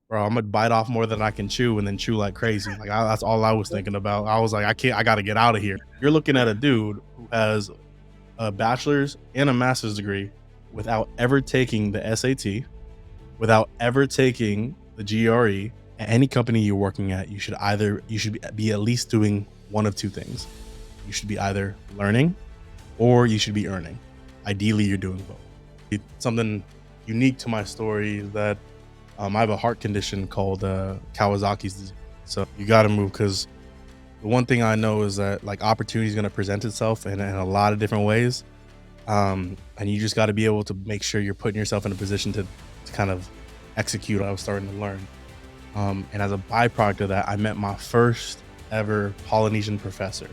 bro, I'm gonna bite off more than I can chew and then chew like crazy. Like that's all I was thinking about. I was like, I got to get out of here. You're looking at a dude who has a bachelor's and a master's degree without ever taking the SAT, without ever taking the GRE. At any company you're working at, you should be at least doing one of two things. You should be either learning or you should be earning. Ideally, you're doing both. Something unique to my story is that I have a heart condition called Kawasaki's disease. So you got to move, because the one thing I know is that like opportunity is going to present itself in a lot of different ways. And you just got to be able to make sure you're putting yourself in a position to kind of execute what I was starting to learn. And as a byproduct of that, I met my first ever Polynesian professor.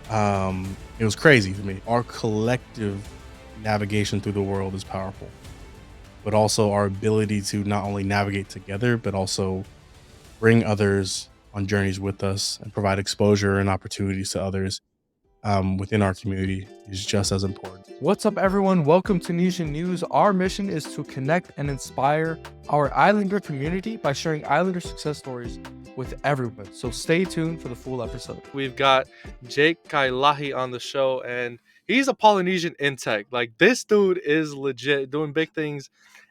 It was crazy to me. Our collective navigation through the world is powerful, but also our ability to not only navigate together, but also bring others on journeys with us and provide exposure and opportunities to others within our community is just as important. What's up, everyone? Welcome to Nesian News. Our mission is to connect and inspire our Islander community by sharing Islander success stories with everyone. So stay tuned for the full episode. We've got Jake Kailahi on the show, and he's a Polynesian in tech. Like, this dude is legit doing big things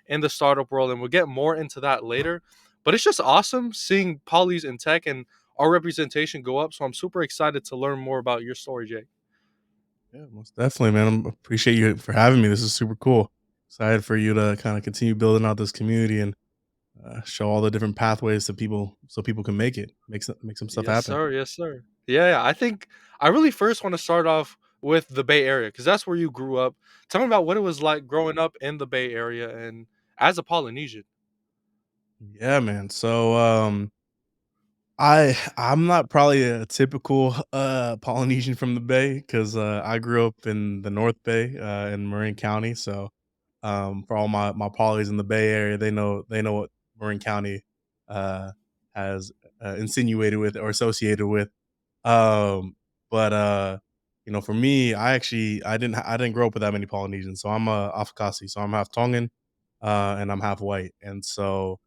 in the startup world, and we'll get more into that later. But it's just awesome seeing Polys in tech and our representation go up. So I'm super excited to learn more about your story, Jake. Yeah, most definitely, man. I appreciate you for having me. This is super cool. Excited for you to kind of continue building out this community and show all the different pathways to people so people can make some stuff Yes, happen. sir. Yes, sir. Yeah. I think I really first want to start off with the Bay Area because that's where you grew up. Tell me about what it was like growing up in the Bay Area and as a Polynesian. Yeah, man. So I'm not probably a typical Polynesian from the Bay, because I grew up in the North Bay in Marin County. So for all my polys in the Bay Area, they know what Marin County uh, has insinuated with or associated with. Um, but for me, I didn't grow up with that many Polynesians. So I'm Afakasi, so I'm half Tongan, and I'm half white, and so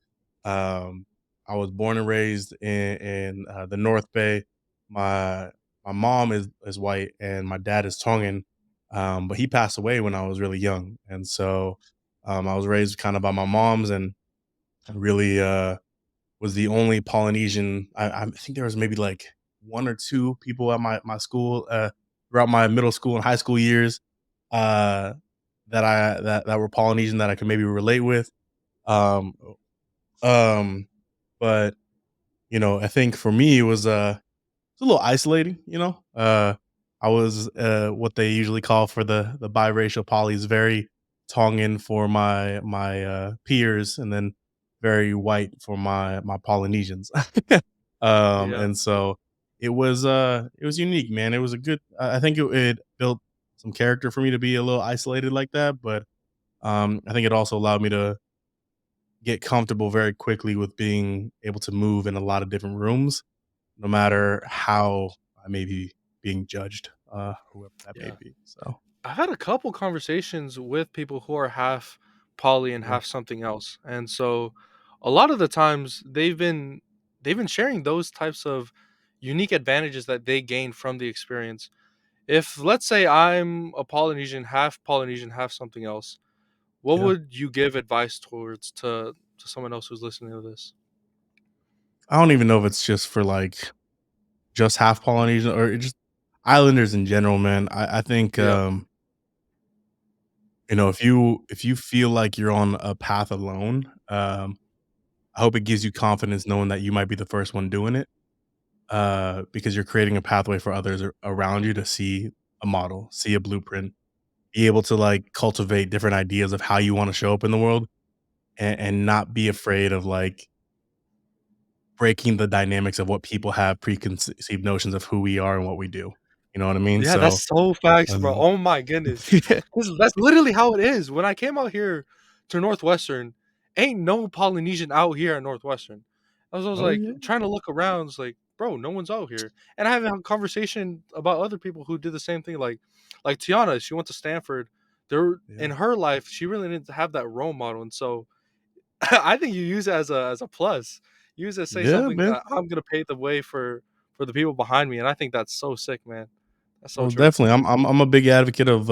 um, I was born and raised in the North Bay. My my mom is white and my dad is Tongan, but he passed away when I was really young, and so I was raised kind of by my mom's, and really was the only Polynesian. I think there was maybe like one or two people at my school throughout my middle school and high school years uh, that were Polynesian that I could maybe relate with. Um, um, but I think for me it was it's a little isolating. I was what they usually call for the biracial polys, very Tongan for my peers, and then very white for my Polynesians. Yeah. And so it was unique, man. It was a good. I think it built some character for me to be a little isolated like that, but I think it also allowed me to get comfortable very quickly with being able to move in a lot of different rooms, no matter how I may be being judged, whoever that may Yeah. be. So I've had a couple conversations with people who are half poly and yeah, half something else. And so a lot of the times they've been sharing those types of unique advantages that they gain from the experience. If let's say I'm a Polynesian, half something else, what yeah. would you give advice towards to someone else who's listening to this? I don't even know if it's just for like just half Polynesian or just islanders in general, man. I think Yeah. if you feel like you're on a path alone, I hope it gives you confidence knowing that you might be the first one doing it, because you're creating a pathway for others around you to see a model, see a blueprint, be able to like cultivate different ideas of how you want to show up in the world, and not be afraid of like breaking the dynamics of what people have preconceived notions of who we are and what we do. You know what I mean? Yeah, So, that's so facts, bro. um, Oh my goodness. That's literally how it is. When I came out here to Northwestern, ain't no Polynesian out here at Northwestern. I was oh like yeah, trying to look around, it's like, bro, no one's out here. And I have a conversation about other people who did the same thing. Like Tiana, she went to Stanford. There yeah, in her life, she really didn't have that role model. And so I think you use it as a plus. Use it to say Yeah, something man. that I'm gonna pave the way for the people behind me, and I think that's so sick, man. That's so Most true. definitely. I'm a big advocate of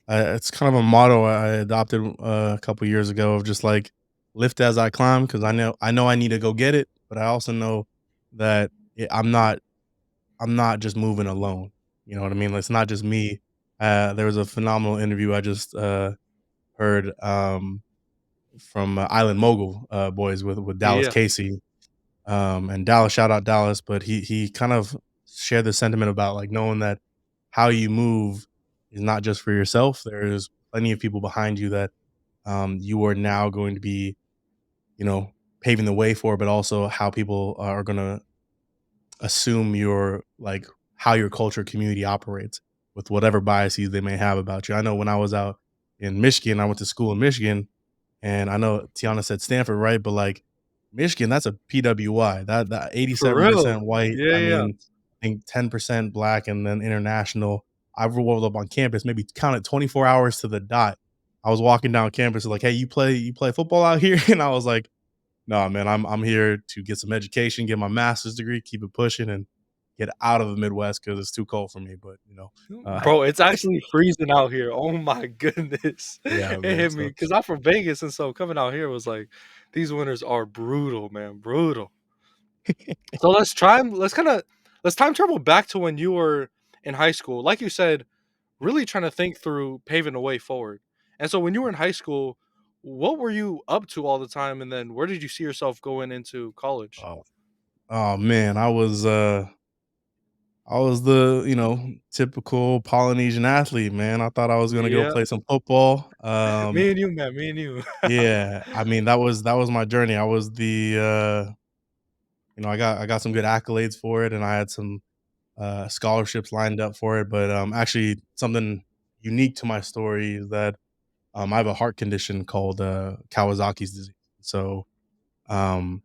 it's kind of a motto I adopted a couple years ago of just like lift as I climb because I know I need to go get it, but I also know that I'm not just moving alone. You know what I mean? It's not just me. There was a phenomenal interview I just heard from Island Mogul boys with Dallas Yeah, Casey. And Dallas, shout out Dallas, but he kind of shared the sentiment about like knowing that how you move is not just for yourself. There's plenty of people behind you that you are now going to be, you know, paving the way for, but also how people are going to assume your like how your culture community operates with whatever biases they may have about you. I know when I was out in Michigan, I went to school in Michigan, and I know Tiana said Stanford, right? But like Michigan, that's a PWI. That for real. 87% white. Yeah, I yeah. mean, I think 10% black, and then international. I rolled up on campus, maybe counted 24 hours to the dot. I was walking down campus, like, "Hey, you play football out here?" And I was like, "No, man, I'm here to get some education, get my master's degree, keep it pushing, and get out of the Midwest because it's too cold for me." But uh, Bro, it's actually freezing out here. Oh my goodness. yeah, It man. hit me because I'm from Vegas, and so coming out here was like, these winters are brutal, man, brutal. So let's time travel back to when you were in high school. Like you said, really trying to think through paving the way forward. And so when you were in high school, what were you up to all the time? And then where did you see yourself going into college? Oh, oh man, I was the typical Polynesian athlete, man. I thought I was gonna go Yeah. play some football. Me and you, man. Me and you. Yeah, I mean that was my journey. I was I got some good accolades for it, and I had some scholarships lined up for it. But actually, something unique to my story is that I have a heart condition called Kawasaki's disease. So um,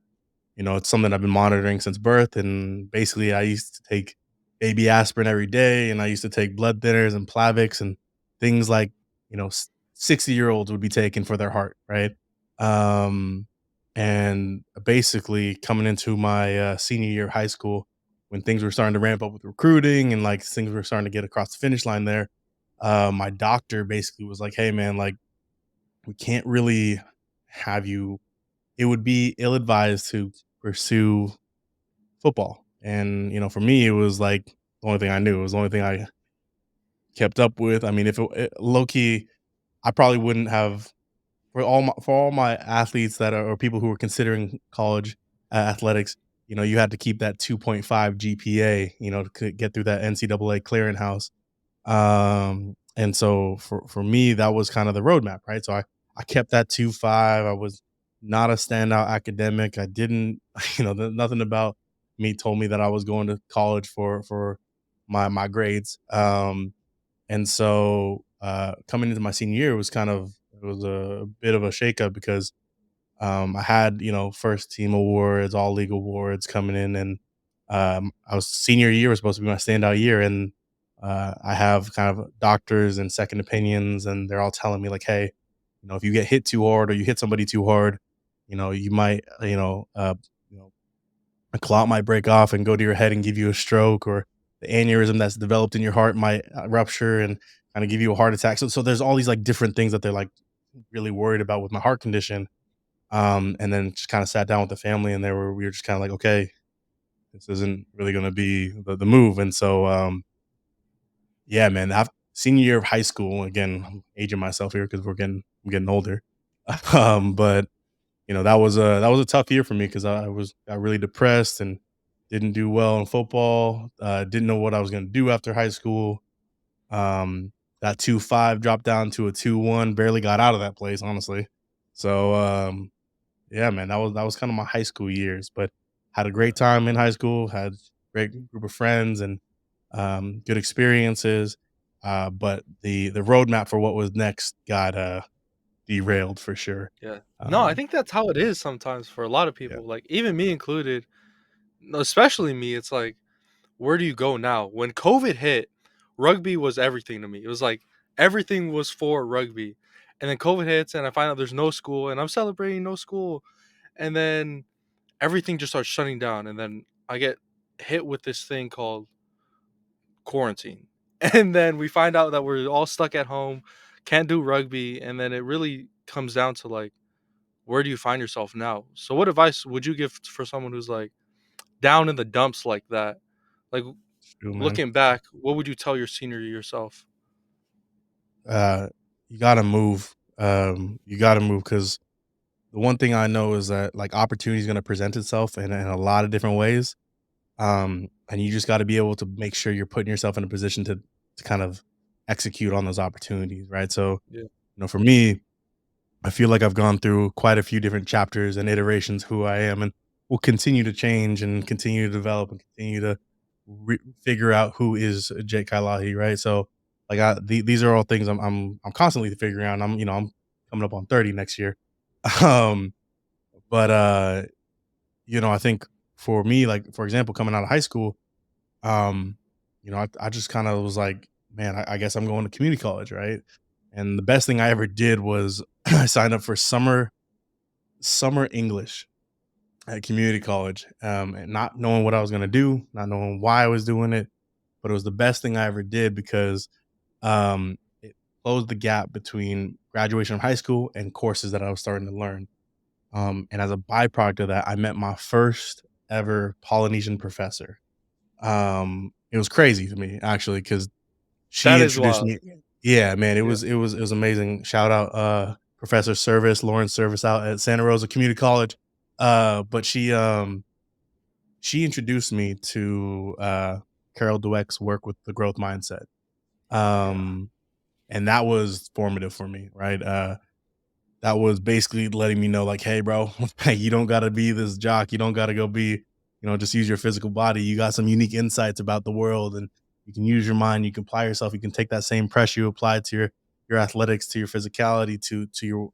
it's something I've been monitoring since birth. And basically, I used to take baby aspirin every day, and I used to take blood thinners and Plavix and things like 60-year-olds would be taking for their heart, right? Um, and basically, coming into my senior year of high school, when things were starting to ramp up with recruiting and like things were starting to get across the finish line, there, my doctor basically was like, "Hey, man, like we can't really have you. It would be ill advised to pursue football." And, for me, it was like the only thing I knew. It was the only thing I kept up with. I mean, if low key, I probably wouldn't have for all my athletes that are or people who are considering college athletics. You had to keep that 2.5 GPA, to get through that NCAA clearinghouse. And so for me, that was kind of the roadmap, right? So I kept that 2.5. I was not a standout academic. I didn't, nothing about me told me that I was going to college for my grades. And so coming into my senior year was it was a bit of a shakeup because I had, first team awards, all league awards coming in, and I was senior year was supposed to be my standout year, and I have kind of doctors and second opinions, and they're all telling me like, hey, if you get hit too hard or you hit somebody too hard, you might, a clot might break off and go to your head and give you a stroke, or the aneurysm that's developed in your heart might rupture and kind of give you a heart attack. So there's all these like different things that they're like really worried about with my heart condition. And then just kind of sat down with the family, and we were just kind of like, okay, this isn't really going to be the move. And so, yeah, man, senior year of high school, again, I'm aging myself here because I'm getting older. But that was a tough year for me because got really depressed and didn't do well in football. Didn't know what I was going to do after high school. That 2.5 dropped down to a 2.1. Barely got out of that place, honestly. So yeah, man, that was kind of my high school years, but had a great time in high school, had great group of friends and good experiences. But the roadmap for what was next got derailed for sure. Yeah. No, I Um, think that's how it is sometimes for a lot of yeah, people. Like even me included, especially me, it's like, where do you go now? When COVID hit, rugby was everything to me. It was like everything was for rugby. And then COVID hits, and I find out there's no school, and I'm celebrating no school, and then everything just starts shutting down, and then I get hit with this thing called quarantine. And then we find out that we're all stuck at home, can't do rugby, and then it really comes down to like, where do you find yourself now? So what advice would you give for someone who's like down in the dumps like that? Like, True, man. looking back, what would you tell your senior yourself? Uh, you gotta move. You gotta move because the one thing I know is that like opportunity is gonna present itself in a lot of different ways. And you just got to be able to make sure you're putting yourself in a position to kind of execute on those opportunities, right? So, Yeah. for me, I feel like I've gone through quite a few different chapters and iterations who I am, and will continue to change and continue to develop and continue to figure out who is Jake Kailahi, right? So, like, these are all things I'm constantly figuring out. And I'm coming up on 30 next year, um, but I think for me, like for example, coming out of high school, um, I just kind of was like, man, I guess I'm going to community college, right? And the best thing I ever did was I signed up for summer English at community college, and not knowing what I was going to do, not knowing why I was doing it, but it was the best thing I ever did because it closed the gap between graduation from high school and courses that I was starting to learn. And as a byproduct of that, I met my first ever Polynesian professor. It was crazy to me actually because she That is introduced wild. me. Yeah, man, it Yeah. was it was it was amazing. Shout out Professor Service, Lawrence Service out at Santa Rosa Community College. But she introduced me to Carol Dweck's work with the growth mindset. Um, and that was formative for me, right? That was basically letting me know, like, hey, bro, hey, you don't gotta be this jock. You don't gotta go be, just use your physical body. You got some unique insights about the world, and you can use your mind. You can apply yourself. You can take that same pressure you apply to your athletics, to your physicality, to your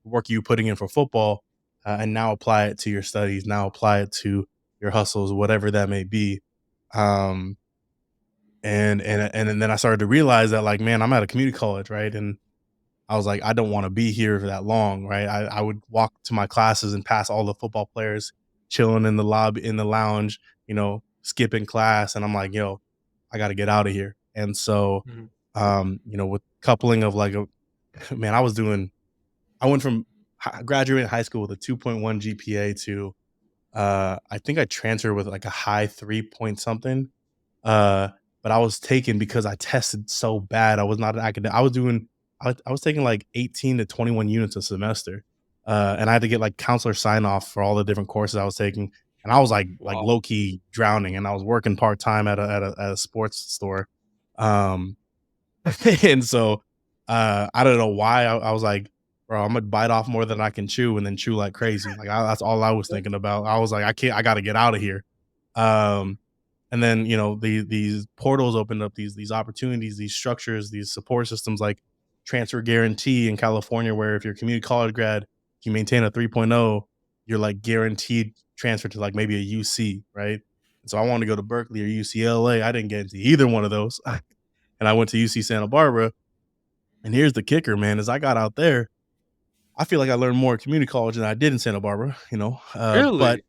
work you putting in for football, and now apply it to your studies. Now apply it to your hustles, whatever that may be. Um, and then I started to realize that, like, man, I'm at a community college, right? And I was like, I don't want to be here for that long, right? I would walk to my classes and pass all the football players chilling in the lobby, in the lounge, skipping class. And I'm like, yo, I got to get out of here. And so, Mhm. with coupling of like, man, I went from graduating high school with a 2.1 GPA to, I think I transferred with like a high 3 point something. Uh, but I was taken because I tested so bad. I was not an academic. I was taking like 18 to 21 units a semester. And I had to get like counselor sign off for all the different courses I was taking. And I was like Wow. low key drowning, and I was working part time at a sports store. Um, and so I don't know why I was like, bro, I'm gonna bite off more than I can chew and then chew like crazy. Like that's all I was thinking about. I was like, I got to get out of here. Um, and then these portals opened up, these opportunities, these structures, these support systems like transfer guarantee in California, where if you're a community college grad, you maintain a 3.0, you're like guaranteed transfer to like maybe a UC, right? And so I wanted to go to Berkeley or UCLA. I didn't get into either one of those. And I went to UC Santa Barbara. And here's the kicker, man, as I got out there, I feel like I learned more at community college than I did in Santa Barbara. But Really?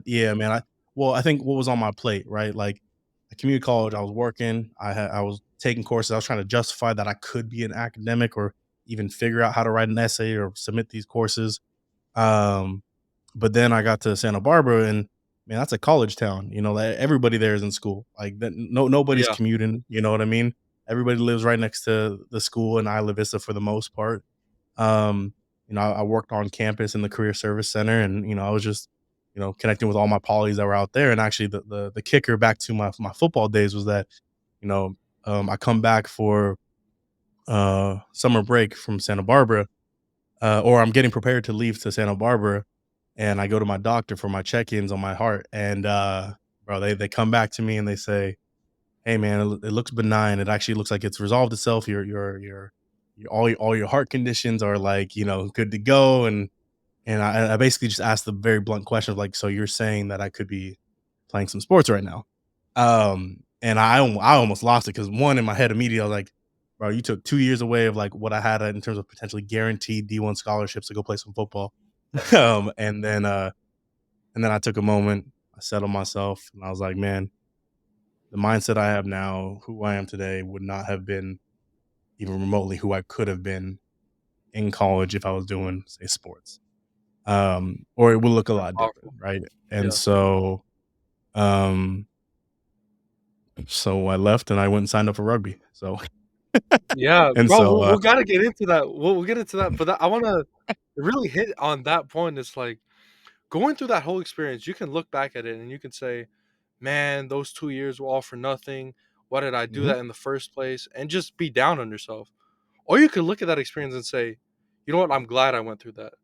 yeah, man. I think what was on my plate, right? Like at community college, I was working. I was taking courses. I was trying to justify that I could be an academic or even figure out how to write an essay or submit these courses. Um, but then I got to Santa Barbara, and man, that's a college town. Everybody there is in school. Like that, nobody's Yeah. commuting. You know what I mean? Everybody lives right next to the school in Isla Vista for the most part. I worked on campus in the career service center, and I was just connecting with all my polys that were out there. And actually, the kicker back to my football days was that you know I come back for summer break from Santa Barbara, or I'm getting prepared to leave to Santa Barbara, and I go to my doctor for my check-ins on my heart, and bro, they come back to me and they say, "Hey, man, it looks benign. It actually looks like it's resolved itself. All your heart conditions are like good to go." And I basically just asked the very blunt question of like, "So you're saying that I could be playing some sports right now?" And I almost lost it because one in my head immediately I was like, bro, you took 2 years away of like what I had in terms of potentially guaranteed D1 scholarships to go play some football. um, and then uh, and then I took a moment, I settled myself, and I was like, man, the mindset I have now, who I am today, would not have been even remotely who I could have been in college if I was doing, say, sports. Or it would look a That's lot different, powerful. right? And Yeah. um, so I left and I went and signed up for rugby. So Yeah, and bro, so we'll gotta get into that. We'll get into that, but that I wanna really hit on that point. It's like going through that whole experience, you can look back at it and you can say, "Man, those 2 years were all for nothing. Why did I do Mhm, that in the first place?" And just be down on yourself. Or you could look at that experience and say, "You know what? I'm glad I went through that.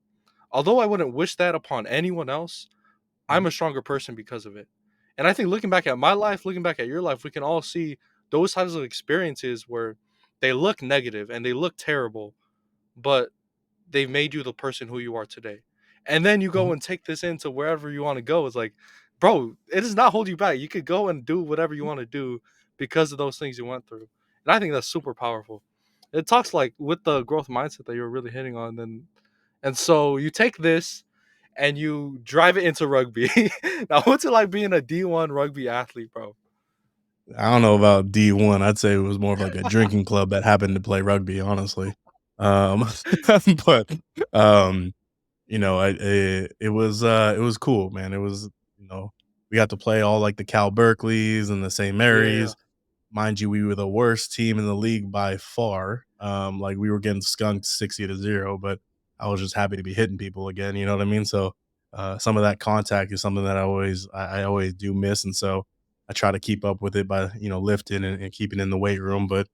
Although I wouldn't wish that upon anyone else, I'm mhm, a stronger person because of it." And I think looking back at my life, looking back at your life, we can all see those types of experiences where they look negative and they look terrible, but they've made you the person who you are today. And then you go mhm. and take this into wherever you want to go. It's like, bro, it does not hold you back. You could go and do whatever you want to do because of those things you went through. And I think that's super powerful. It talks like with the growth mindset that you're really hitting on, then and so you take this and you drive it into rugby. Now, what's it like being a D1 rugby athlete, bro? I don't know about D1. I'd say it was more of like a drinking club that happened to play rugby, honestly. Um, but, um, it was cool, man. It was, we got to play all like the Cal Berkeleys and the St. Yeah, Marys. Mind you, we were the worst team in the league by far. Like we were getting skunked 60-0, but I was just happy to be hitting people again. You know what I mean? So some of that contact is something that I always do miss, and so I try to keep up with it by lifting and keeping in the weight room. But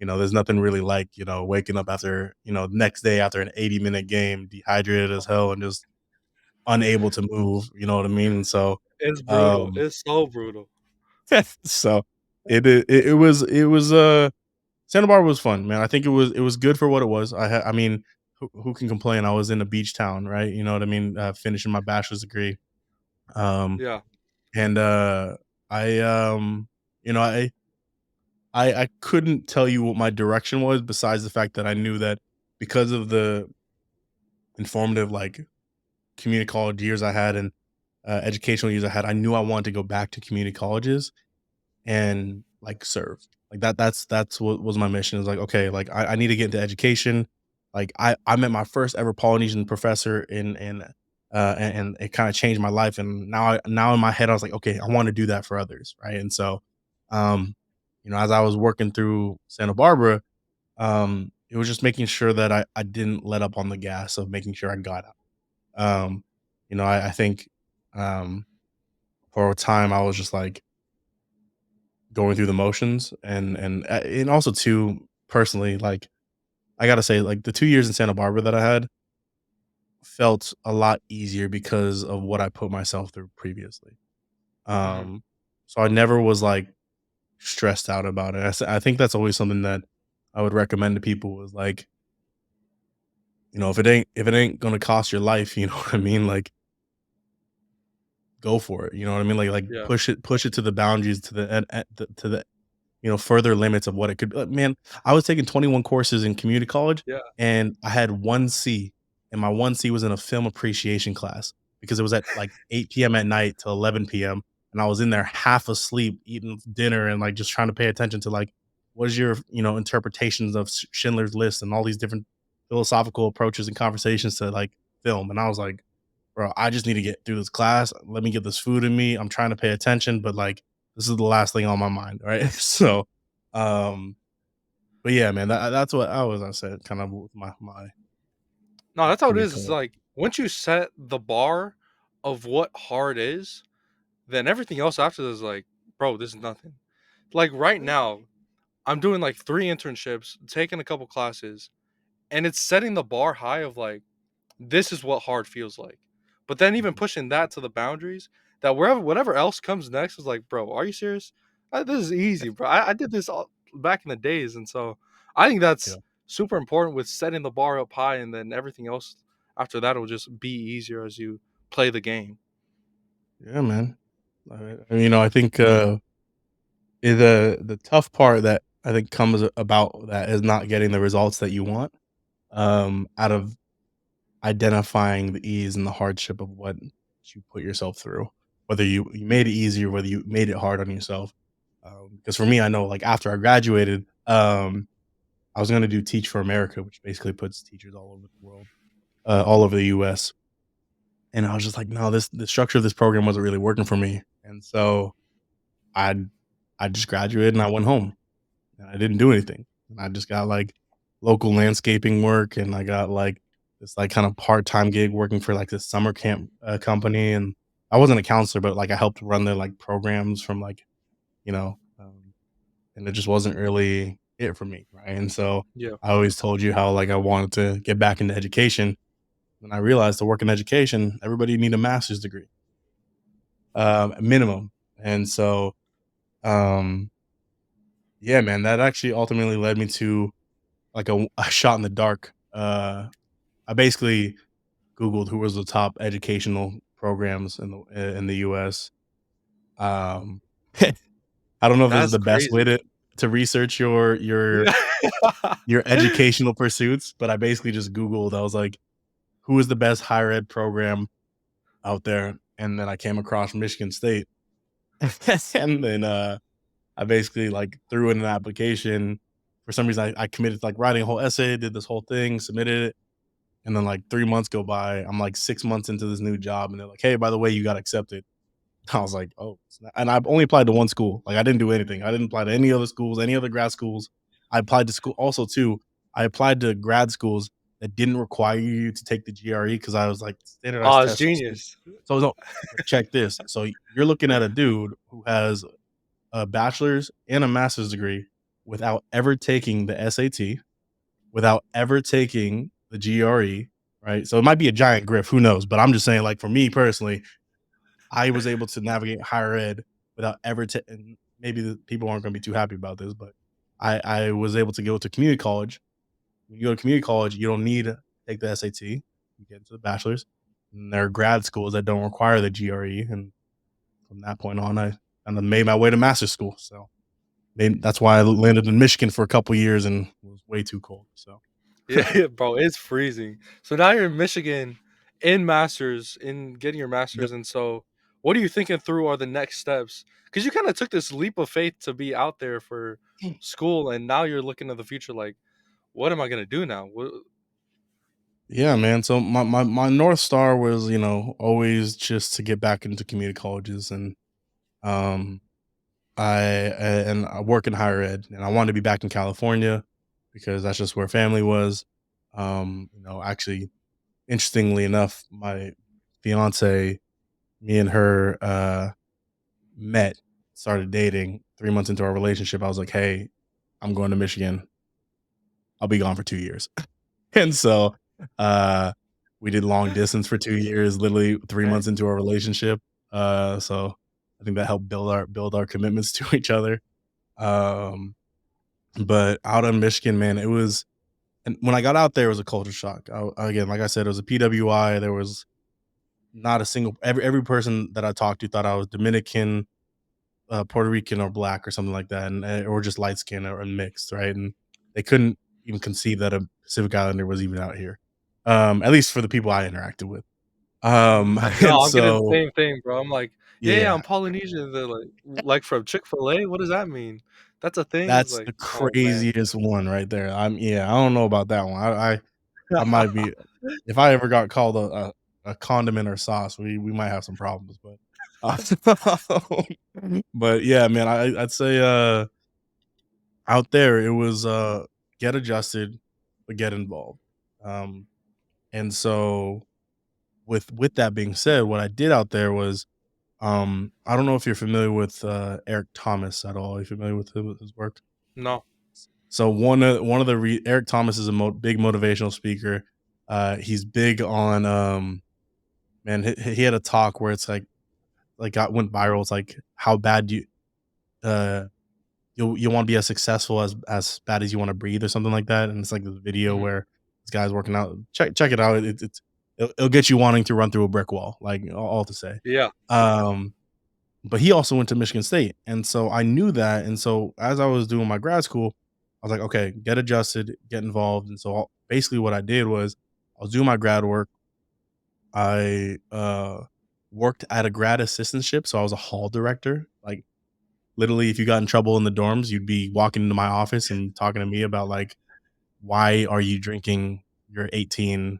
there's nothing really like waking up after next day after an 80-minute game, dehydrated as hell, and just unable to move. You know what I mean? And so it's brutal. um, It's so brutal. so it was Santa Barbara was fun, man. I think it was good for what it was. I mean, who can complain? I was in a beach town, right? You know what I mean? Finishing my bachelor's degree. Um, Yeah, and I you know, I couldn't tell you what my direction was besides the fact that I knew that because of the informative like community college years I had and educational years I had, I knew I wanted to go back to community colleges and like serve. Like that's what was my mission. Is like, okay, like I need to get into education. Like I met my first ever Polynesian professor and it kind of changed my life. And now in my head, I was like, okay, I want to do that for others. Right. And so um, as I was working through Santa Barbara, it was just making sure that I didn't let up on the gas of making sure I got out. I think um for a time I was just like going through the motions and also too personally like I gotta say like the 2 years in Santa Barbara that I had felt a lot easier because of what I put myself through previously. mhm, Um, so I never was like stressed out about it. I think that's always something that I would recommend to people is like if it ain't gonna cost your life, you know what I mean, like go for it. You know what I mean, like yeah, push it to the boundaries to to the further limits of what it could man, I was taking 21 courses in community college, yeah, and I had 1 C, and my 1 C was in a film appreciation class because it was at, like, 8 PM at night till 11 PM, and I was in there half asleep eating dinner and, like, just trying to pay attention to, like, what is your, interpretations of Schindler's List and all these different philosophical approaches and conversations to, like, film, and I was like, "Bro, I just need to get through this class. Let me get this food in me. I'm trying to pay attention, but, like, this is the last thing on my mind, right?" So, um, but yeah, man, that's what I said kind of with my no, that's how it community is. It's college. like once you set the bar of what hard is, then everything else after this is like, bro, this is nothing. Like right now, I'm doing like 3 internships, taking a couple classes, and it's setting the bar high of like, this is what hard feels like. But then even Mhm. pushing that to the boundaries that wherever whatever else comes next is like, bro, are you serious? This is easy, bro. I did this all back in the days, and so I think Yeah. that's super important with setting the bar up high, and then everything else after that will just be easier as you play the game. Yeah, man. I think, the tough part that I think comes about that is not getting the results that you want, out of identifying the ease and the hardship of what you put yourself through, whether you made it easy or whether you made it hard on yourself. Because for me, I know like after I graduated, I was going to do Teach for America, which basically puts teachers all over the world, all over the U.S. And I was just like, no, this the structure of this program wasn't really working for me, and so I I just graduated and I went home and I didn't do anything. And I just got like local landscaping work and I got like this like kind of part-time gig working for like this summer camp company. And I wasn't a counselor, but like I helped run their like programs from like, you know, and it just wasn't really it for me. Right. And so Yeah. I always told you how like I wanted to get back into education. And I realized to work in education, everybody need a master's degree, minimum. And so, um, yeah, man, that actually ultimately led me to like a shot in the dark. I basically Googled who was the top educational programs in the US. Um, I don't know if this is That's the best way crazy. to research your educational pursuits, but I basically just Googled. I was like, who is the best higher ed program out there? And then I came across Michigan State. And then I basically like threw in an application. For some reason, I committed to like writing a whole essay, did this whole thing, submitted it. And then like 3 months go by. I'm like 6 months into this new job, and they're like, "Hey, by the way, you got accepted." I was like, "Oh," and I've only applied to one school. Like I didn't do anything. I didn't apply to any other schools, any other grad schools. I applied to school also too. I applied to grad schools that didn't require you to take the GRE because I was like standardized Oh, it's tests. genius. So no, but check this. So you're looking at a dude who has a bachelor's and a master's degree without ever taking the SAT, without ever taking the GRE, right? So it might be a giant grift, who knows? But I'm just saying, like for me personally, I was able to navigate higher ed without ever and maybe the people aren't going to be too happy about this, but I was able to go to community college. When you go to community college, you don't need to take the SAT. You get into the bachelor's. And there are grad schools that don't require the GRE, and from that point on, I kind of made my way to master's school. So maybe that's why I landed in Michigan for a couple years and it was way too cold. So Yeah, bro, it's freezing. So now you're in Michigan in masters, in getting your yep. masters, and so what are you thinking through are the next steps? Because you kind of took this leap of faith to be out there for school, and now you're looking to the future like, what am I gonna do now? Yeah, man. So my North Star was, always just to get back into community colleges and um I work in higher ed and I wanted to be back in California because that's just where family was. Actually interestingly enough, my fiance, me and her met, started dating 3 months into our relationship. I was like, "Hey, I'm going to Michigan. I'll be gone for 2 years." And so, uh, we did long distance for 2 years, literally 3 Right. months into our relationship. So I think that helped build our commitments to each other. Um, but out in Michigan, man, it was and when I got out there, it was a culture shock. Again, like I said, it was a PWI. There was not a single every person that I talked to thought I was Dominican, Puerto Rican, or black, or something like that, and or just light skin or mixed, right? And they couldn't even conceive that a Pacific Islander was even out here, at least for the people I interacted with. No, And I'm getting the so, same thing, bro. I'm like, yeah, yeah, I'm Polynesian. They're like from Chick-fil-A. What does that mean? That's a thing. It's that's like, the oh man. craziest one right there. Yeah, I don't know about that one. I might be if I ever got called a condiment or sauce, we might have some problems, but yeah, man, I'd say, out there, it was, get adjusted, but get involved. Um, and so with that being said, what I did out there was, I don't know if you're familiar with, Eric Thomas at all. Are you familiar with his work? No. So one of the Eric Thomas is a big motivational speaker. He's big on, man, he had a talk where it's like got went viral. It's like how bad do you uh you want to be as successful as bad as you want to breathe or something like that. And it's like this video Mhm. where this guy's working out. Check it out. It'll get you wanting to run through a brick wall. Like all to say. Yeah. Um, but he also went to Michigan State, and so I knew that, and so as I was doing my grad school, I was like, "Okay, get adjusted, get involved," and so basically what I did was I was doing my grad work. I, worked at a grad assistantship, so I was a hall director. Like, literally, if you got in trouble in the dorms, you'd be walking into my office and talking to me about, like, "Why are you drinking? You're 18.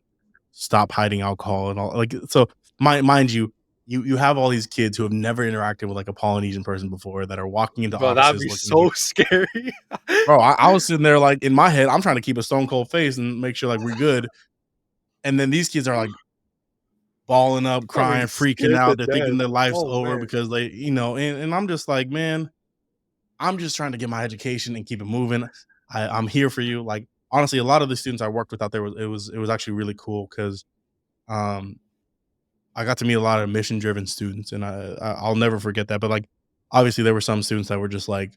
Stop hiding alcohol," and all like, so mind you, you have all these kids who have never interacted with, like, a Polynesian person before that are walking into Bro, that'd offices be looking at you. so scary. Bro, I was sitting there, like, in my head, I'm trying to keep a stone cold face and make sure, like, we're good, and then these kids are, like, balling up, Probably crying, freaking scared to out. They're death. thinking their life's Oh, over man. because they, and I'm just like, man, I'm just trying to get my education and keep it moving. I'm here for you. Like, honestly, a lot of the students I worked with out there was actually really cool because um I got to meet a lot of mission driven students, and I'll never forget that. But like, obviously, there were some students that were just like,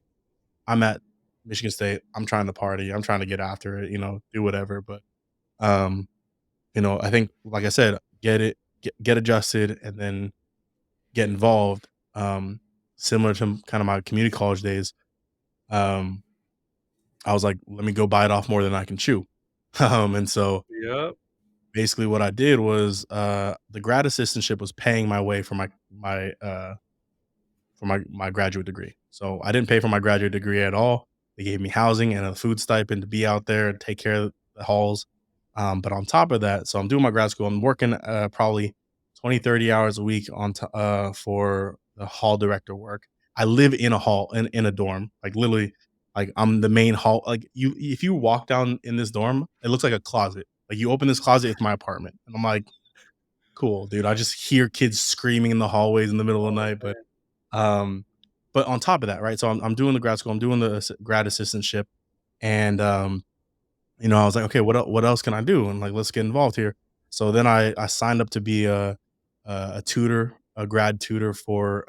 I'm at Michigan State. I'm trying to party. I'm trying to get after it. Do whatever. But um, I think, like I said, get adjusted, and then get involved. Similar to kind of my community college days, um, I was like, let me go bite off more than I can chew. And so Yep. basically what I did was the grad assistantship was paying my way for my graduate degree. So I didn't pay for my graduate degree at all. They gave me housing and a food stipend to be out there and take care of the halls. But on top of that, so I'm doing my grad school. I'm working probably 20, 30 hours a week for the hall director work. I live in a hall in a dorm, like literally, like I'm the main hall. Like if you walk down in this dorm, it looks like a closet. Like you open this closet, it's my apartment, and I'm like, cool, dude. I just hear kids screaming in the hallways in the middle of the Oh, night, man. um, but on top of that, right? So I'm doing the grad school, I'm doing the grad assistantship, and I was like, okay, what else can I do? And like, let's get involved here. So then I signed up to be a tutor, a grad tutor for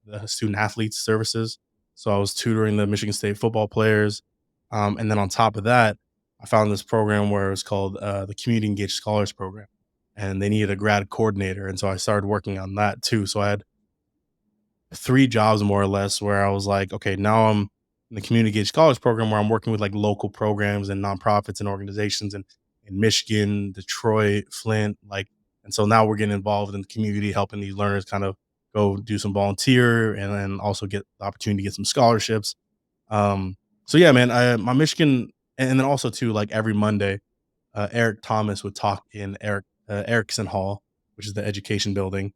the student athletes services. So I was tutoring the Michigan State football players, and then on top of that, I found this program where it was called the Community Engaged Scholars Program, and they needed a grad coordinator, and so I started working on that too. So I had 3 jobs more or less where I was like, okay, now I'm in the community engaged college program where I'm working with like local programs and nonprofits and organizations in Michigan, Detroit, Flint, like, and so now we're getting involved in the community, helping these learners kind of go do some volunteer and then also get the opportunity to get some scholarships. Um, so yeah, man, my Michigan, and then also too, like every Monday, Eric Thomas would talk in Erickson Hall, which is the education building,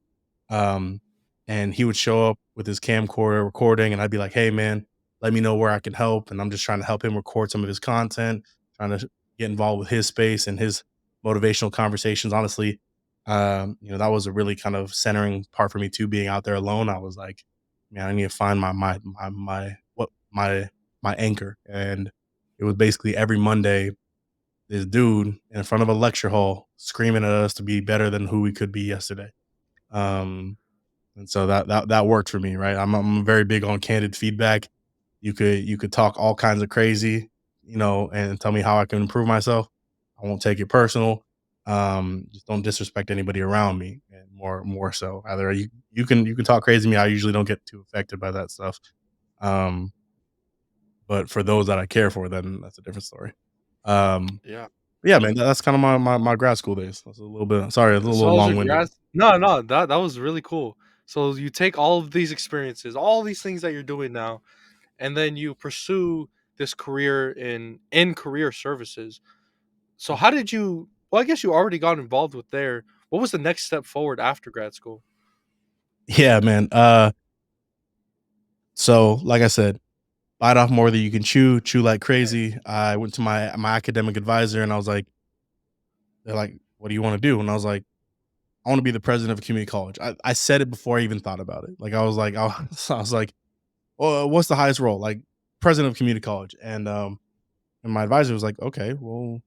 um, and he would show up with his camcorder recording, and I'd be like, "Hey, man, let me know where I can help." And I'm just trying to help him record some of his content, trying to get involved with his space and his motivational conversations. Honestly, that was a really kind of centering part for me too. Being out there alone, I was like, "Man, I need to find my anchor." And it was basically every Monday, this dude in front of a lecture hall screaming at us to be better than who we could be yesterday. Um, and so that worked for me, right? I'm very big on candid feedback. You could talk all kinds of crazy, and tell me how I can improve myself. I won't take it personal. Just don't disrespect anybody around me, and more so. Either you can talk crazy to me. I usually don't get too affected by that stuff. Um, but for those that I care for, then that's a different story. Um, Yeah. yeah, man, that's kind of my grad school days. That's a little bit. Sorry, a little So how's your long winded. grad No, no, that was really cool. So you take all of these experiences, all these things that you're doing now, and then you pursue this career in career services. So how did you well, I guess you already got involved with there. What was the next step forward after grad school? Yeah, man. So like I said, bite off more than you can chew, chew like crazy. I went to my academic advisor and I was like, they're like, "What do you want to do?" And I was like, "I want to be the president of a community college." I said it before I even thought about it. Like I was like, "Well, what's the highest role?" Like president of community college. And my advisor was like, "Okay, well,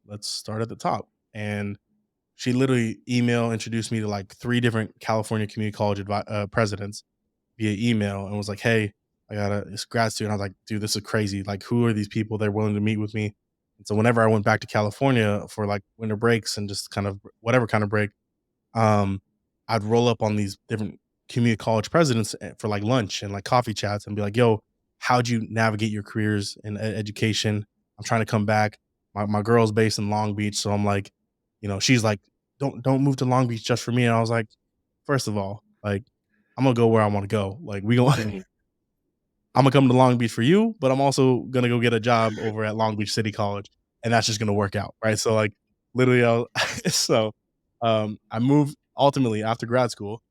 let's start at the top." And she literally introduced me to like 3 different California community college presidents via email and was like, "Hey, I got this grad student." I was like, "Dude, this is crazy. Like, who are these people? They're willing to meet with me." And so whenever I went back to California for like winter breaks and just kind of whatever kind of break, um, I'd roll up on these different community college presidents for like lunch and like coffee chats and be like, "Yo, how'd you navigate your careers in education? I'm trying to come back. My girl's based in Long Beach, so I'm like, she's like, don't move to Long Beach just for me." And I was like, first of all, like, I'm gonna go where I want to go. Like, we going I'm gonna come to Long Beach for you, but I'm also gonna go get a job over at Long Beach City College, and that's just gonna work out, right? So, like, literally, so I moved ultimately after grad school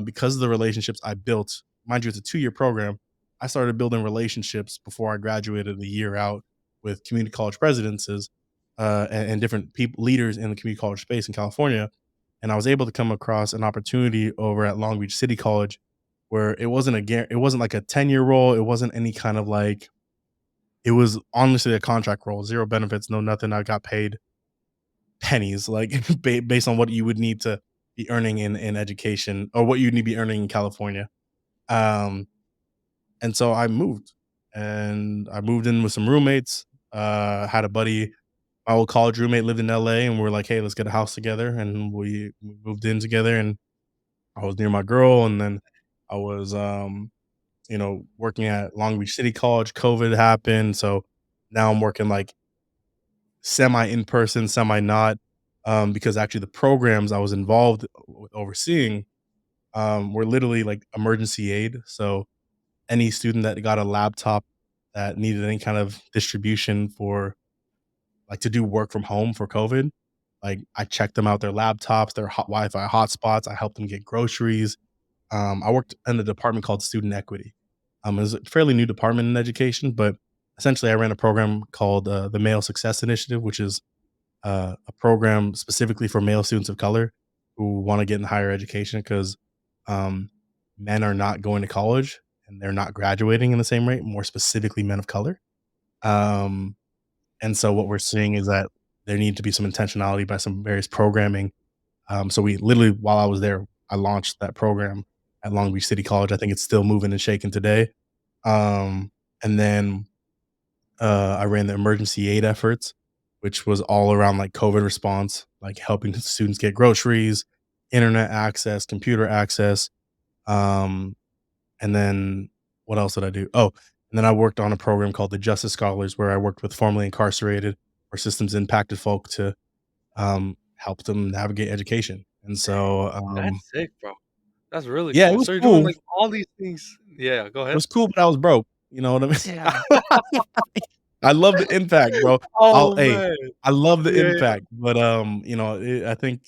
because of the relationships I built. Mind you, it's a 2 year program. I started building relationships before I graduated a year out with community college presidences and different people, leaders in the community college space in California, and I was able to come across an opportunity over at Long Beach City College where it wasn't like a 10-year role, it wasn't any kind of like it was honestly a contract role, 0 benefits, no nothing. I got paid pennies, like, based on what you would need to be earning in education or what you need to be earning in California. Um, and so I moved in with some roommates, had a buddy, my old college roommate lived in LA, and we're like, "Hey, let's get a house together," and we moved in together, and I was near my girl, and then I was, working at Long Beach City College. COVID happened, so now I'm working like semi in person, semi not, because actually the programs I was involved with overseeing were literally like emergency aid. So any student that got a laptop that needed any kind of distribution for like to do work from home for COVID, like I checked them out their laptops, their Wi-Fi hotspots. I helped them get groceries. I worked in a department called Student Equity. It was a fairly new department in education, but essentially I ran a program called the Male Success Initiative, which is a program specifically for male students of color who want to get in higher education because um, men are not going to college and they're not graduating in the same rate, more specifically men of color. Um, and so what we're seeing is that there need to be some intentionality by some various programming. So we literally, while I was there, I launched that program at Long Beach City College. I think it's still moving and shaking today. Um, and then I ran the emergency aid efforts, which was all around like COVID response, like helping students get groceries, internet access, computer access. Um, and then what else did I do? Oh, and then I worked on a program called the Justice Scholars, where I worked with formerly incarcerated or systems impacted folk to help them navigate education. And so, That's sick, bro. That's really yeah, it cool. was So you're doing cool. like all these things. Yeah, go It ahead. was cool, but I was broke. You know what I Yeah. mean? I love the impact, bro. Oh man. I love the Yeah, yeah. impact, but, I think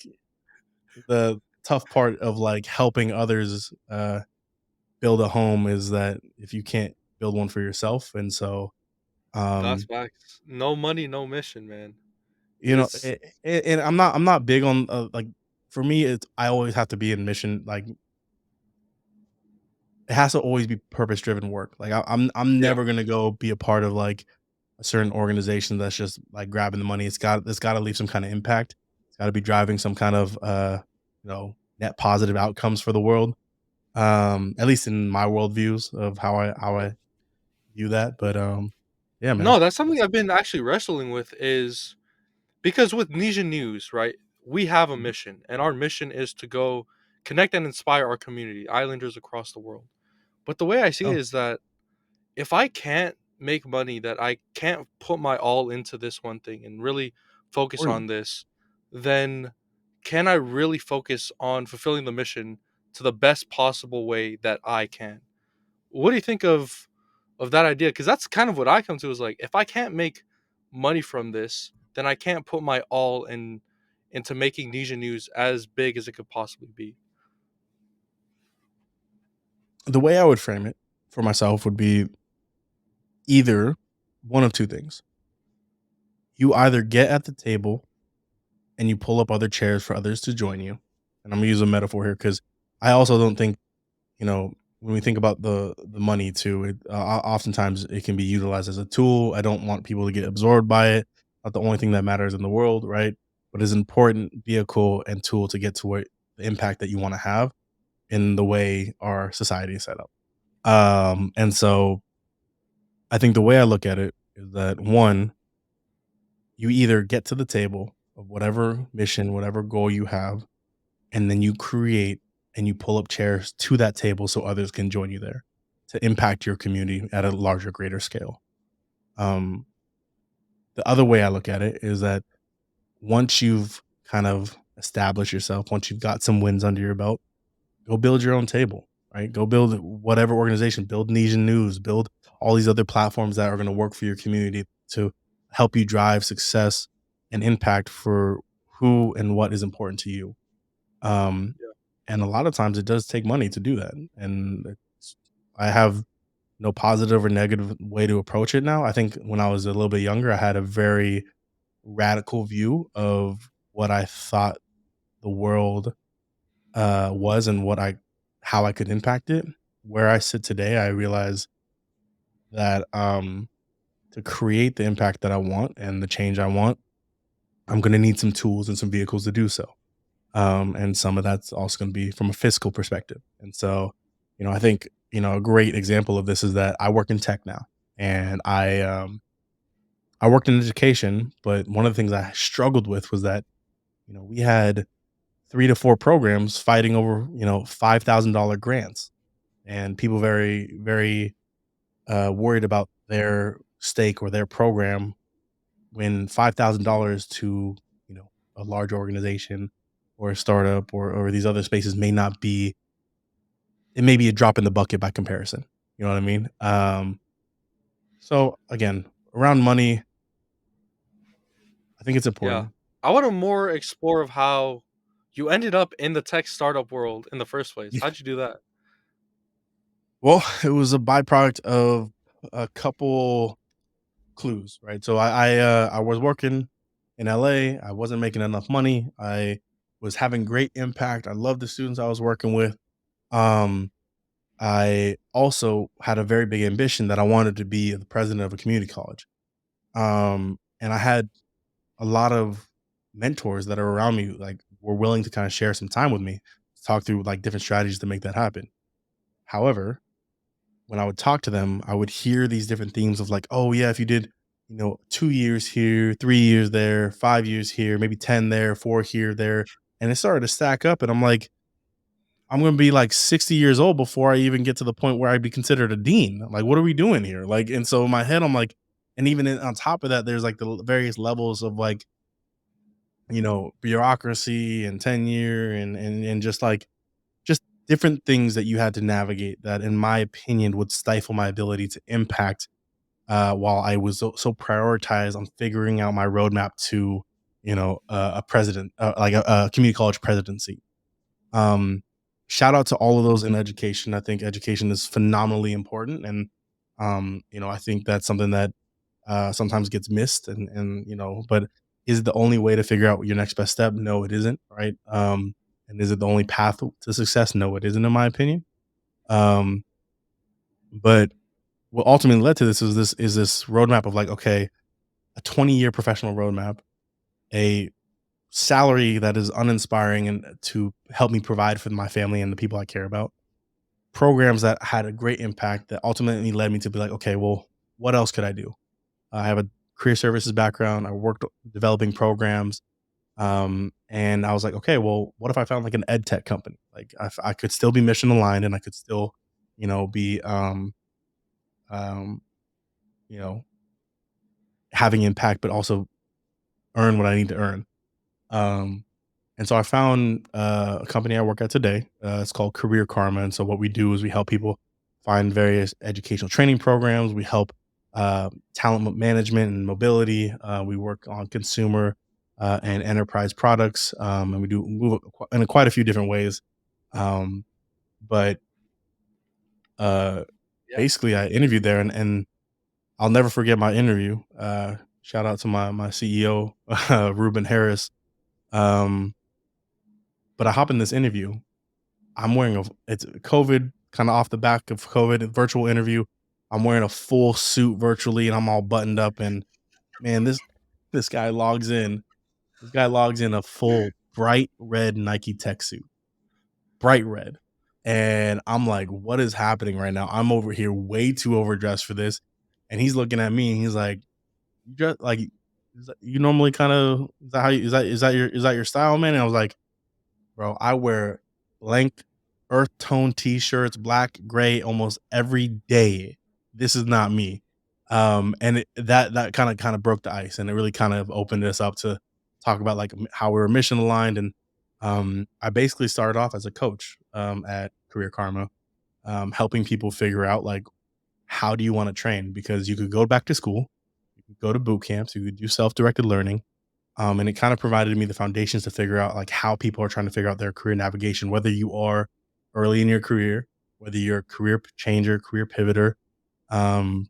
the tough part of, like, helping others, build a home is that if you can't build one for yourself, and so, That's um, facts. No money, no mission, man. you know, It's and I'm not big on, like, for me, it's I always have to be in mission, like, it has to always be purpose-driven work. Like, I'm yeah, never gonna go be a part of, like, a certain organization that's just, like, grabbing the money. It's gotta leave some kinda impact. It's gotta be driving some kind of, net positive outcomes for the world, at least in my worldviews of how I view that, but, yeah, man. no, that's something I've been actually wrestling with is because with Nesian News, right? We have a Mhm. mission, and our mission is to go connect and inspire our community, islanders across the world. But the way I see it Oh, is that if I can't make money, that I can't put my all into this one thing and really focus or you. on this, then can I really focus on fulfilling the mission to the best possible way that I can? What do you think of that idea? Because that's kind of what I come to is like if I can't make money from this, then I can't put my all into making Nesian News as big as it could possibly be. The way I would frame it for myself would be either one of 2 things. You either get at the table and you pull up other chairs for others to join you, and I'm gonna use a metaphor here because I also don't think, when we think about the money too, oftentimes it can be utilized as a tool. I don't want people to get absorbed by it. Not the only thing that matters in the world, right? But it's an important vehicle and tool to get to where the impact that you wanna have in the way our society is set up. And so I think the way I look at it is that, 1, you either get to the table of whatever mission, whatever goal you have, and then you create and you pull up chairs to that table so others can join you there to impact your community at a larger, greater scale. Um, the other way I look at it is that once you've kind of established yourself, once you've got some wins under your belt, go build your own table, right? Go build whatever organization, build Nesian News, build all these other platforms that are going to work for your community to help you drive success and impact for who and what is important to you. Um, Yeah. and a lot of times it does take money to do that. And I have no positive or negative way to approach it now. I think when I was a little bit younger, I had a very radical view of what I thought the world was and what I how I could impact it. Where I sit today, I realize that to create the impact that I want and the change I want, I'm going to need some tools and some vehicles to do so. And some of that's also going to be from a fiscal perspective. And so, I think a great example of this is that I work in tech now, and I worked in education, but one of the things I struggled with was that we had 3 to 4 programs fighting over, $5,000 grants, and people very, very, worried about their stake or their program when $5,000 to, a large organization or a startup or these other spaces may not be it may be a drop in the bucket by comparison. You know what I mean? So again, around money, I think it's Yeah. important. I want to more explore of how you ended up in the tech startup world in the first place. How'd you do that? Well, it was a byproduct of a couple clues, right? So I was working in LA. I wasn't making enough money. I was having great impact. I loved the students I was working with. Um, I also had a very big ambition that I wanted to be the president of a community college. And I had a lot of mentors that are around me, like were willing to kind of share some time with me, talk through like different strategies to make that happen. However, when I would talk to them, I would hear these different themes of like, oh yeah, if you did, 2 years here, 3 years there, 5 years here, maybe 10 there, four here, there. And it started to stack up. And I'm like, I'm gonna be like 60 years old before I even get to the point where I'd be considered a dean. Like, what are we doing here? Like, and so in my head, I'm like, and even on top of that, there's like the various levels of like, bureaucracy and tenure and just different things that you had to navigate that, in my opinion, would stifle my ability to impact while I was so prioritized on figuring out my roadmap to, a president, like a community college presidency. Um, Shout out to all of those in education. I think education is phenomenally important, and I think that's something that sometimes gets missed, and but is it the only way to figure out your next best step? No, it isn't. Right? And is it the only path to success? No, it isn't, in my opinion. Um, but what ultimately led to this is this roadmap of like, okay, a 20-year professional roadmap, a salary that is uninspiring and to help me provide for my family and the people I care about. Programs that had a great impact that ultimately led me to be like, okay, well, what else could I do? I have a career services background. I worked developing programs. And I was like, okay, well, what if I found like an ed tech company? Like I could still be mission aligned and I could still, be, um, you know, having impact, but also earn what I need to earn. Um, And so I found a company I work at today. It's called Career Karma. And so what we do is we help people find various educational training programs. We help talent management and mobility. We work on consumer and enterprise products, and we do move in quite a few different ways. Um, but uh, Yeah. basically, I interviewed there, and I'll never forget my interview. Shout out to my CEO, Ruben Harris. Um, but I hop in this interview. I'm wearing it's COVID, kinda off the back of COVID, a virtual interview. I'm wearing a full suit virtually, and I'm all buttoned up, and, man, this guy logs in. This guy logs in a full bright red Nike tech suit, bright red, and I'm like, "What is happening right now? I'm over here way too overdressed for this," and he's looking at me, and he's like, "You dress like, is that you normally kinda is that how you is that your style, man?" And I was like, "Bro, I wear blank earth tone t-shirts, black, gray, almost every day. This is not me. And that kind of broke the ice, and it really kind of opened us up to talk about like how we were mission aligned. And I basically started off as a coach at Career Karma, helping people figure out like how do you want to train, because you could go back to school, you could go to boot camps, you could do self-directed learning, and it kind of provided me the foundations to figure out like how people are trying to figure out their career navigation, whether you are early in your career, whether you're a career changer, career pivoter. Um,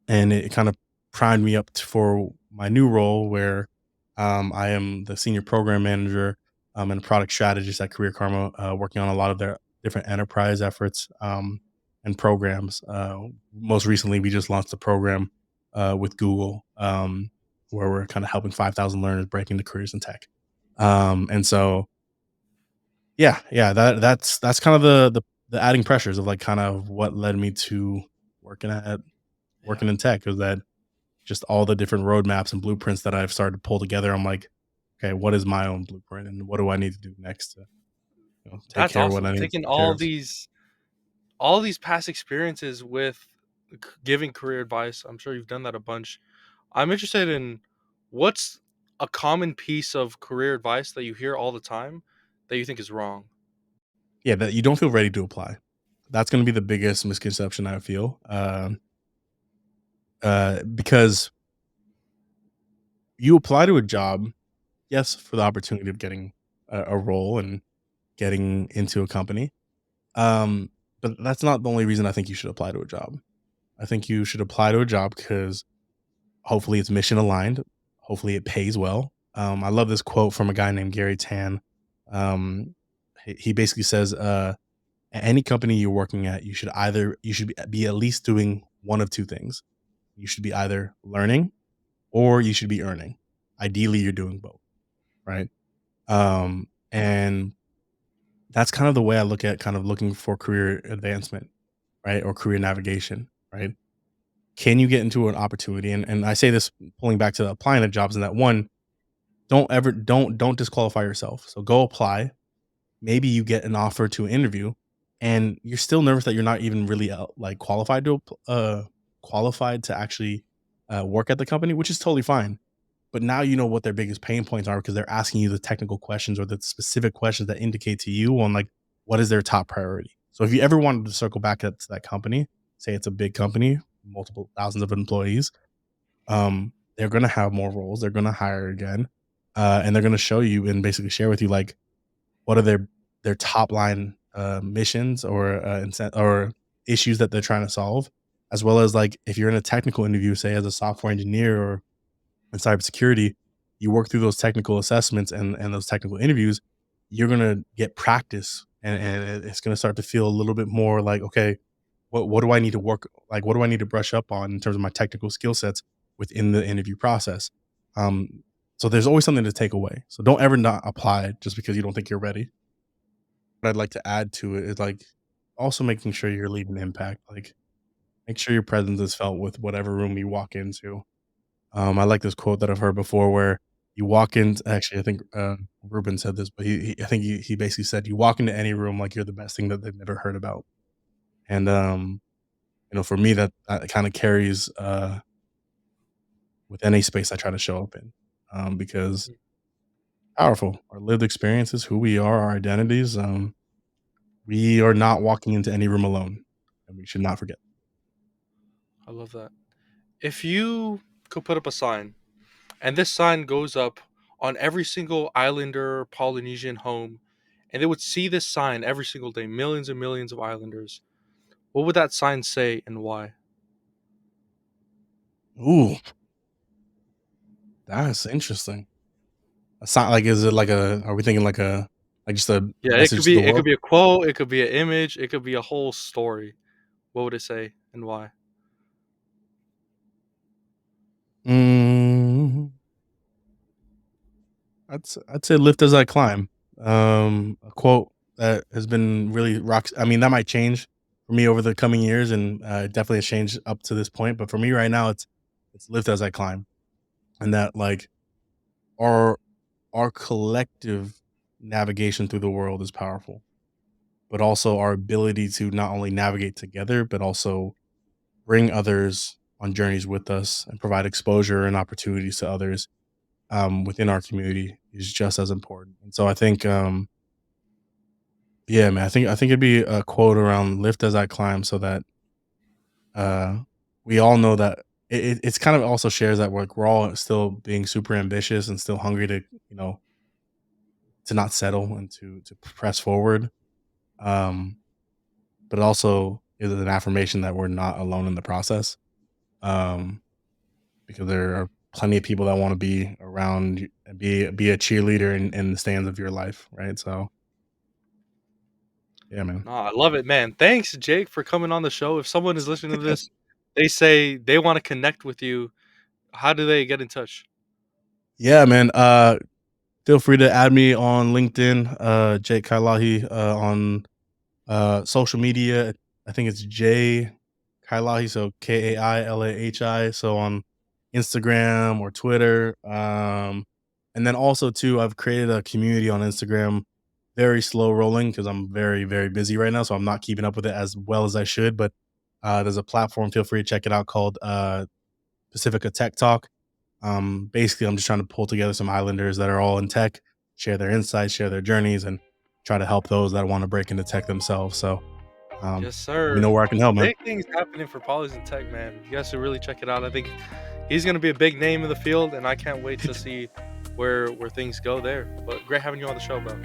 and it kind of primed me up for my new role where I am the senior program manager and product strategist at Career Karma, working on a lot of their different enterprise efforts and programs. Most recently, we just launched a program with Google where we're kind of helping 5,000 learners break into careers in tech. And so, yeah, that's kind of the adding pressures of like kind of what led me to working at Yeah. working in tech, is that just all the different roadmaps and blueprints that I've started to pull together. I'm like, okay, what is my own blueprint and what do I need to do next to take That's care of what awesome. I need to Taking take care of? all these past experiences with giving career advice. I'm sure you've done that a bunch. I'm interested in what's a common piece of career advice that you hear all the time that you think is wrong. Yeah, that you don't feel ready to apply. That's going to be the biggest misconception I feel, because you apply to a job, yes, for the opportunity of getting a role and getting into a company, but that's not the only reason I think you should apply to a job. I think you should apply to a job because hopefully it's mission aligned. Hopefully it pays well. I love this quote from a guy named Gary Tan. He basically says, at any company you're working at, you should be at least doing one of two things. You should be either learning or you should be earning. Ideally, you're doing both, right? And that's kind of the way I look at kind of looking for career advancement, right? Or career navigation, right? Can you get into an opportunity? And I say this pulling back to applying to jobs, in that one, don't disqualify yourself. So go apply. Maybe you get an offer to an interview and you're still nervous that you're not even really like qualified to actually work at the company, which is totally fine. But now you know what their biggest pain points are because they're asking you the technical questions or the specific questions that indicate to you on like what is their top priority. So if you ever wanted to circle back to that company, say it's a big company, multiple thousands of employees, they're gonna have more roles. They're gonna hire again, and they're gonna show you and basically share with you like what are their top line missions or or issues that they're trying to solve, as well as like if you're in a technical interview, say as a software engineer or in cybersecurity, you work through those technical assessments and those technical interviews, you're gonna get practice, and it's gonna start to feel a little bit more like, okay, what do I need to work like what do I need to brush up on in terms of my technical skill sets within the interview process? Um, so there's always something to take away. So don't ever not apply just because you don't think you're ready. What I'd like to add to it is like also making sure you're leaving an impact. Like make sure your presence is felt with whatever room you walk into. I like this quote that I've heard before where you walk in. Actually, I think Ruben said this, but I think he basically said you walk into any room like you're the best thing that they've never heard about. And for me, that kind of carries with any space I try to show up in, because powerful. Our lived experiences, who we are, our identities. We are not walking into any room alone, and we should not forget. I love that. If you could put up a sign, and this sign goes up on every single islander Polynesian home, and they would see this sign every single day, millions and millions of islanders, what would that sign say and why? Ooh, that's interesting. A sign like, is it like a? Are we thinking like just a Yeah, it could message to the be it could world? be a quote, it could be an image, it could be a whole story. What would it say and why? Mm, I'd say lift as I climb. A quote that has been really rocks. I mean, that might change for me over the coming years, and it definitely has changed up to this point. But for me right now, it's lift as I climb, and that like our our collective navigation through the world is powerful. but also our ability to not only navigate together, but also bring others on journeys with us and provide exposure and opportunities to others within our community is just as important. And so I think, yeah, man, I think it'd be a quote around "Lift as I climb," so that uh, we all know that it's kind of also shares that we're all still being super ambitious and still hungry to to not settle and to press forward. Um, but it also is an affirmation that we're not alone in the process. Um, because there are plenty of people that want to be around and be a cheerleader in the stands of your life, right? So yeah, man. No, I love it, man. Thanks, Jake, for coming on the show. If someone is listening to this, they say they want to connect with you, how do they get in touch? Yeah, man. Feel free to add me on LinkedIn, Jake Kailahi, on social media. I think it's J Kailahi, so Kailahi. So on Instagram or Twitter. And then also too, I've created a community on Instagram, very slow rolling because I'm very, very busy right now. So I'm not keeping up with it as well as I should. But there's a platform, feel free to check it out, called Pacifica Tech Talk. Basically, I'm just trying to pull together some islanders that are all in tech, share their insights, share their journeys, and try to help those that want to break into tech themselves. So Yes, let me sir. know where I can help, man. Big things happening for Polys and Tech, man. You guys should really check it out. I think he's gonna be a big name in the field, and I can't wait to see where things go there. But great having you on the show, bro.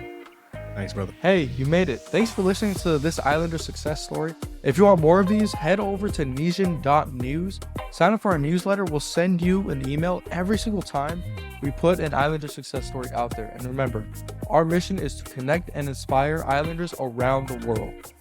Thanks, brother. Hey, you made it. Thanks for listening to this Islander success story. If you want more of these, head over to Nesian.news. Sign up for our newsletter. We'll send you an email every single time we put an Islander success story out there. And remember, our mission is to connect and inspire Islanders around the world.